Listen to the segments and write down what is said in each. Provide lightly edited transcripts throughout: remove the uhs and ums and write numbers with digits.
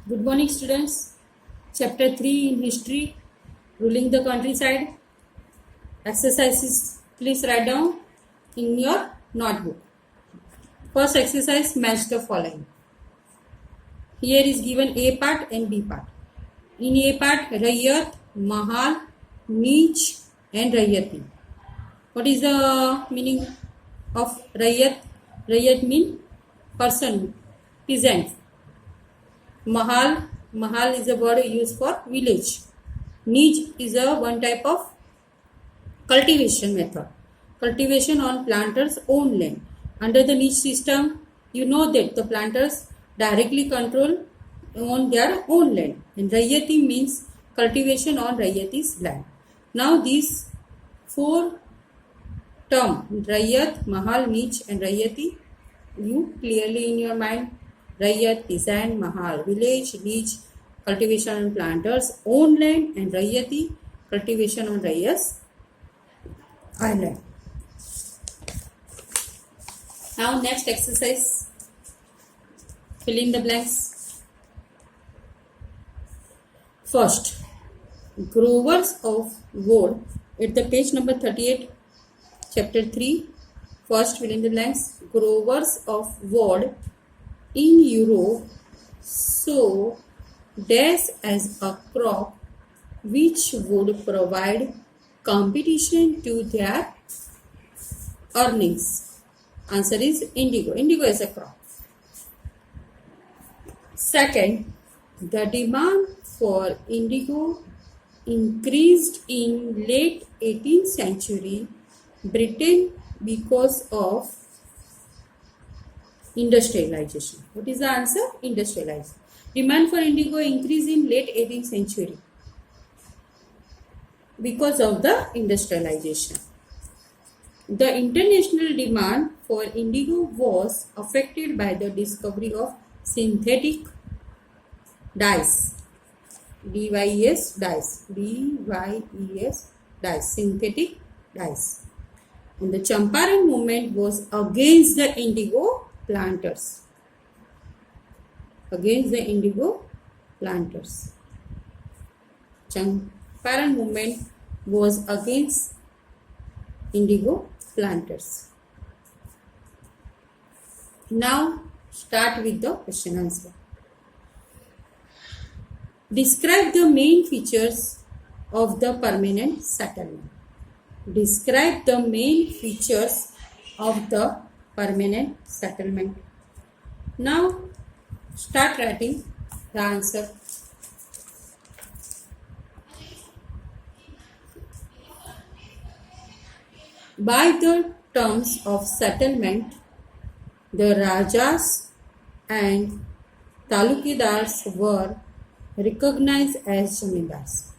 Good morning, students. Chapter 3 in History, Ruling the Countryside. Exercises, please write down in your notebook. First exercise, match the following. Here is given A part and B part. In A part, Rayyat, Mahal, Neech and Rayyati. What is the meaning of Rayyat? Rayyat means person, peasant. Mahal is a word used for village. Niche is a one type of cultivation method. Cultivation on planters' own land. Under the niche system, you know that the planters directly control on their own land. And Rayyati means cultivation on Rayyati's land. Now these four terms, Rayyat, Mahal, Niche and Rayyati, you clearly in your mind. Rayyat, peasant, Mahal, village, Niche, cultivation on planters' own land, and Rayyati, cultivation on Rayyat's island. Now next exercise, fill in the blanks. First, growers of wood at the page number 38, chapter 3. First, fill in the blanks. Growers of wood in Europe sow dash as a crop which would provide competition to their earnings. Answer is indigo. Indigo is a crop. Second, the demand for indigo increased in late 18th century Britain because of industrialization. What is the answer? Industrialization. Demand for indigo increased in late 18th century because of the industrialization. The international demand for indigo was affected by the discovery of synthetic dyes. DYES dyes. DYES dyes. Synthetic dyes. And the Champaran movement was against the indigo planters. Against the indigo planters. Champaran movement was against indigo planters. Now start with the question answer. Describe the main features of the permanent settlement. Describe the main features of the permanent settlement. Now start writing the answer. By the terms of settlement, the Rajas and Talukidars were recognized as Zamindars.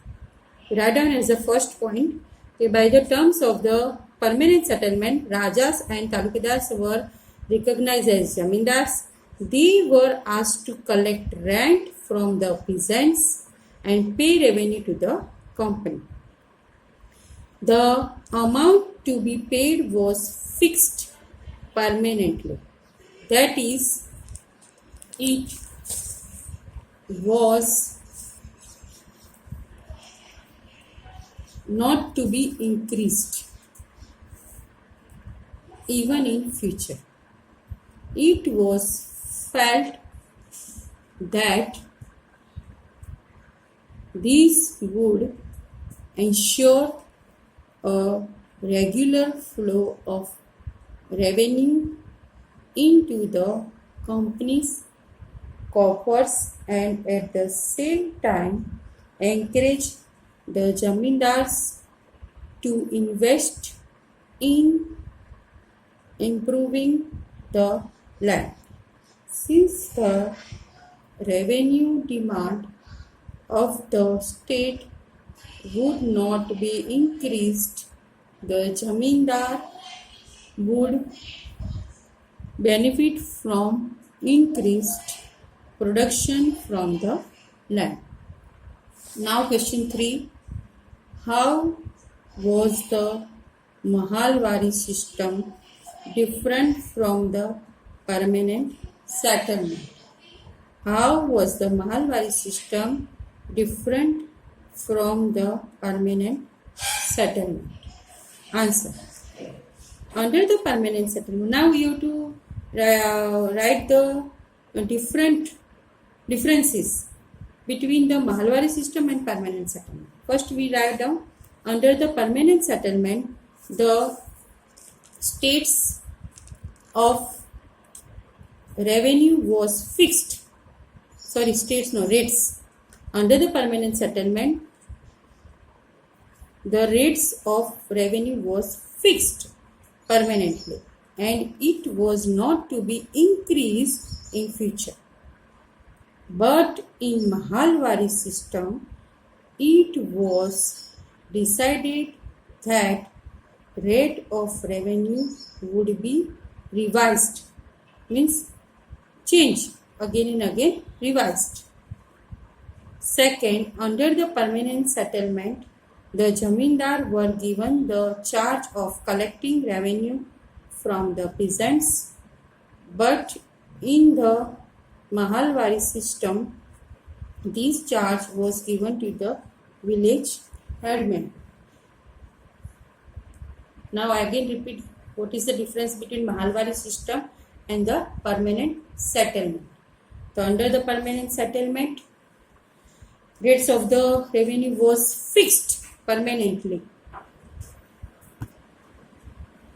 Write down as the first point. By the terms of the permanent settlement, Rajas and Talukidars were recognized as Zamindars. They were asked to collect rent from the peasants and pay revenue to the company. The amount to be paid was fixed permanently. That is, it was not to be increased even in future. It was felt that this would ensure a regular flow of revenue into the company's coffers and at the same time encourage the Zamindars to invest in improving the land. Since the revenue demand of the state would not be increased, the Zamindar would benefit from increased production from the land. Now question 3. How was the Mahalwari system different from the permanent settlement? How was the Mahalwari system different from the permanent settlement? Answer. Under the permanent settlement, now you have to write the differences between the Mahalwari system and permanent settlement. First, we write down under the permanent settlement, the states of revenue was fixed. Sorry, states no rates. Under the permanent settlement, the rates of revenue was fixed permanently and it was not to be increased in future. But in Mahalwari system, it was decided that rate of revenue would be revised, means change again and again, revised. Second, under the permanent settlement, the Jamindar were given the charge of collecting revenue from the peasants, but in the Mahalwari system, this charge was given to the village headman. Now I again repeat what is the difference between Mahalwari system and the permanent settlement. So under the permanent settlement, rates of the revenue was fixed permanently.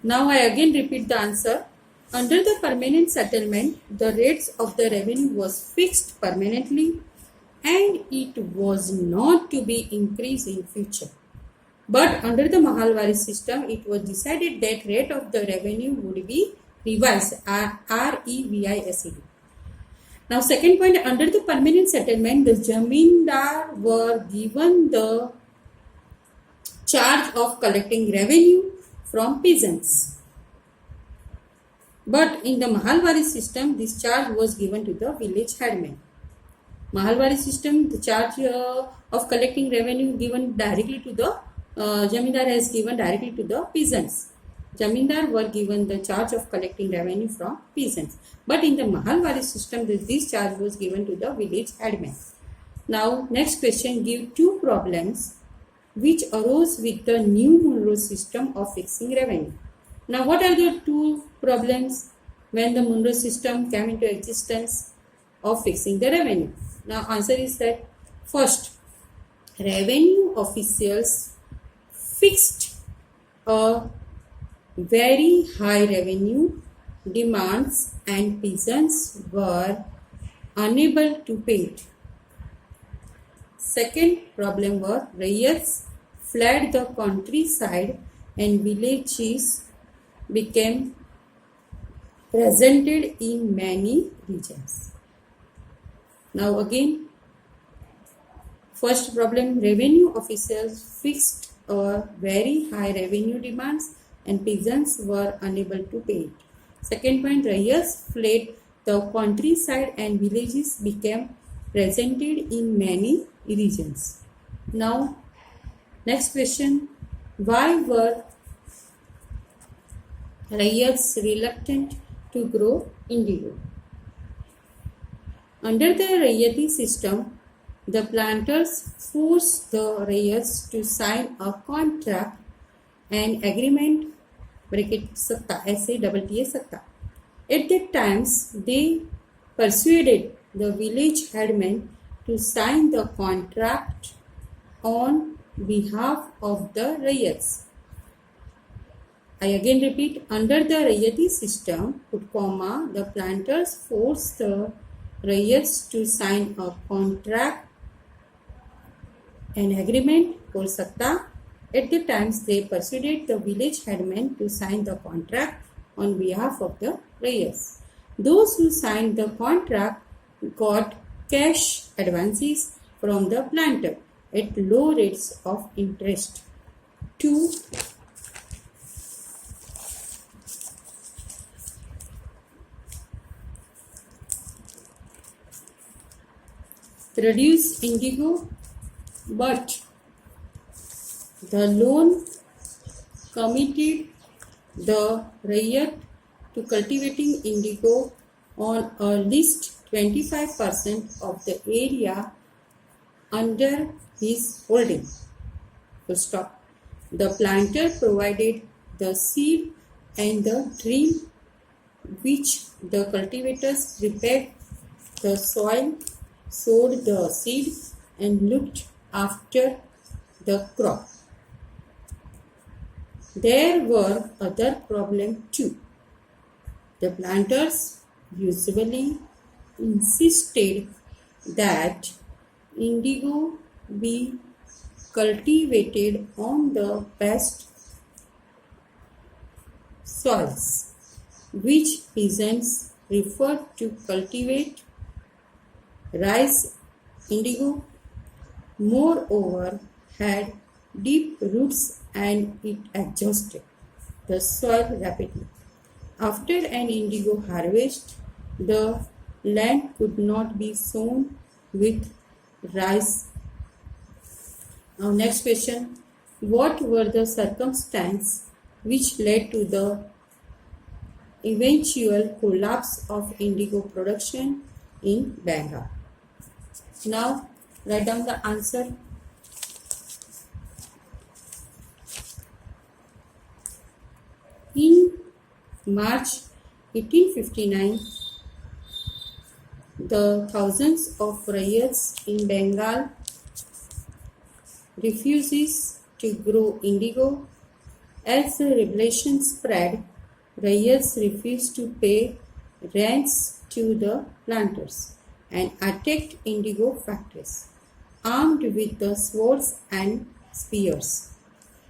Now I again repeat the answer. Under the permanent settlement, the rates of the revenue was fixed permanently and it was not to be increased in future. But under the Mahalwari system, it was decided that rate of the revenue would be revised, REVISED. Now second point, under the permanent settlement, the Jamindar were given the charge of collecting revenue from peasants. But in the Mahalwari system, this charge was given to the village headman. Mahalwari system, the charge of collecting revenue given directly to the Jamindar has given directly to the peasants. Jamindar were given the charge of collecting revenue from peasants. But in the Mahalwari system, this charge was given to the village headman. Now, next question, give two problems which arose with the new Monroe system of fixing revenue. Now, what are the two problems when the Monroe system came into existence of fixing the revenue? Now, answer is that first, revenue officials fixed a very high revenue demands and peasants were unable to pay it. Second problem was riots fled the countryside and villages became presented in many regions. Now again, first problem, revenue officials fixed a very high revenue demands and peasants were unable to pay it. Second point, riots fled the countryside and villages became presented in many regions. Now, next question, why were riots reluctant to grow indigo? Under the Rayati system, the planters forced the riots to sign a contract and agreement, bracket satta, SATTA satta. At that times, they persuaded the village headman to sign the contract on behalf of the riots. I again repeat, under the Rayati system, put comma, the planters forced the riots to sign a contract and agreement, or satta. At the times, they persuaded the village headman to sign the contract on behalf of the riots. Those who signed the contract got cash advances from the planter at low rates of interest. 2. Produce indigo, but the loan committed the riot to cultivating indigo on a list 25% of the area under his holding. Full stop. The planter provided the seed and the drill which the cultivators prepared the soil, sowed the seed and looked after the crop. There were other problems too. The planters usually insisted that indigo be cultivated on the best soils, which peasants preferred to cultivate rice indigo, moreover, had deep roots and it adjusted the soil rapidly. After an indigo harvest, the land could not be sown with rice. Now, next question. What were the circumstances which led to the eventual collapse of indigo production in Bengal? Now, write down the answer. In March 1859, the thousands of ryots in Bengal refuses to grow indigo. As the revelation spread, ryots refused to pay rents to the planters and attacked indigo factories, armed with the swords and spears,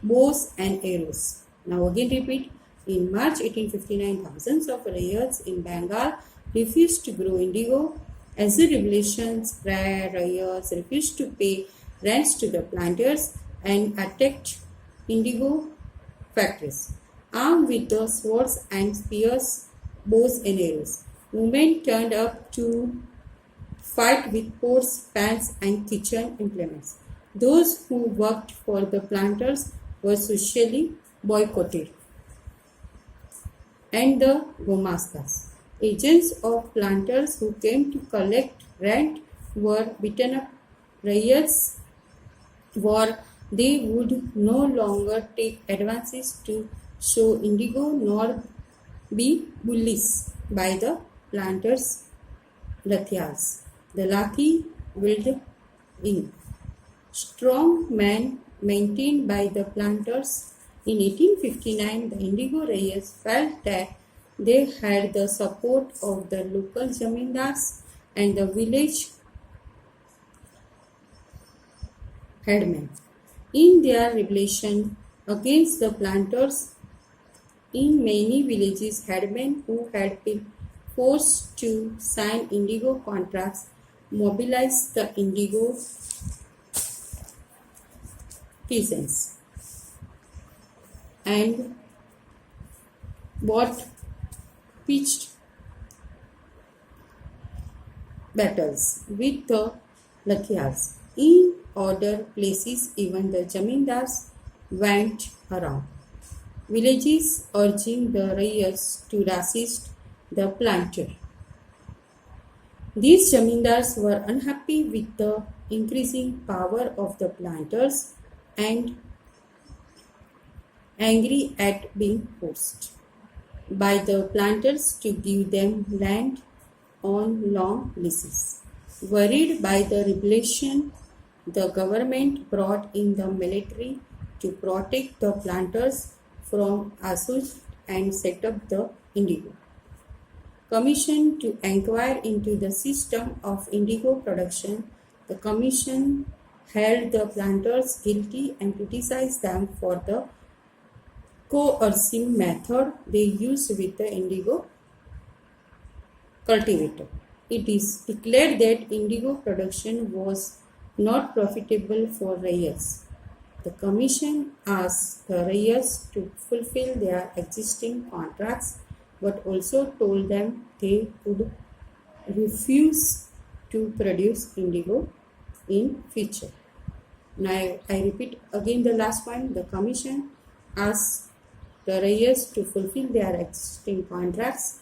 bows and arrows. Now again repeat. In March 1859, thousands of ryots in Bengal refused to grow indigo. As the revelation spread, ryots refused to pay rents to the planters and attacked indigo factories, armed with the swords and spears, bows and arrows. Women turned up to fight with pots, pans and kitchen implements. Those who worked for the planters were socially boycotted. And the Gomastas, agents of planters who came to collect rent, were beaten up. Ryots were they would no longer take advances to sow indigo nor be bullies by the planters' lathias. The lathi willed in. Strong men maintained by the planters. In 1859, the indigo ryots felt that they had the support of the local zamindars and the village headmen. In their rebellion against the planters, in many villages, headmen who had been forced to sign indigo contracts mobilized the indigo peasants and bought pitched battles with the lathias. In other places, even the zamindars went around villages urging the ryots to resist the planter. These zamindars were unhappy with the increasing power of the planters and angry at being forced by the planters to give them land on long leases. Worried by the rebellion, the government brought in the military to protect the planters from assault and set up the indigo commission to inquire into the system of indigo production. The commission held the planters guilty and criticized them for the coercive method they used with the indigo cultivator. It is declared that indigo production was not profitable for ryots. The commission asked the ryots to fulfill their existing contracts, but also told them they would refuse to produce indigo in future. Now I repeat again the last point. The commission asked the ryots to fulfill their existing contracts,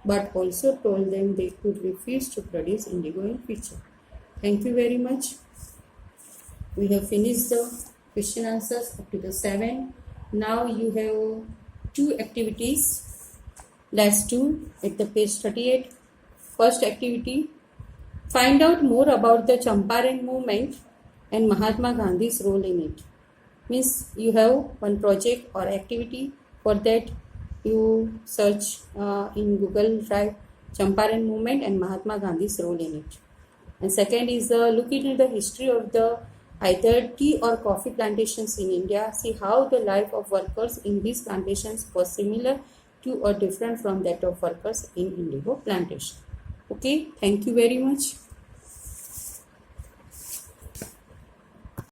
but also told them they could refuse to produce indigo in future. Thank you very much. We have finished the question answers up to the 7. Now you have 2 activities. Let's do at the page 38. First activity, find out more about the Champaran movement and Mahatma Gandhi's role in it. Means you have one project or activity. For that you search in Google Drive Champaran movement and Mahatma Gandhi's role in it. And second is look into the history of the either tea or coffee plantations in India. See how the life of workers in these plantations was similar to or different from that of workers in indigo plantation. Okay, thank you very much.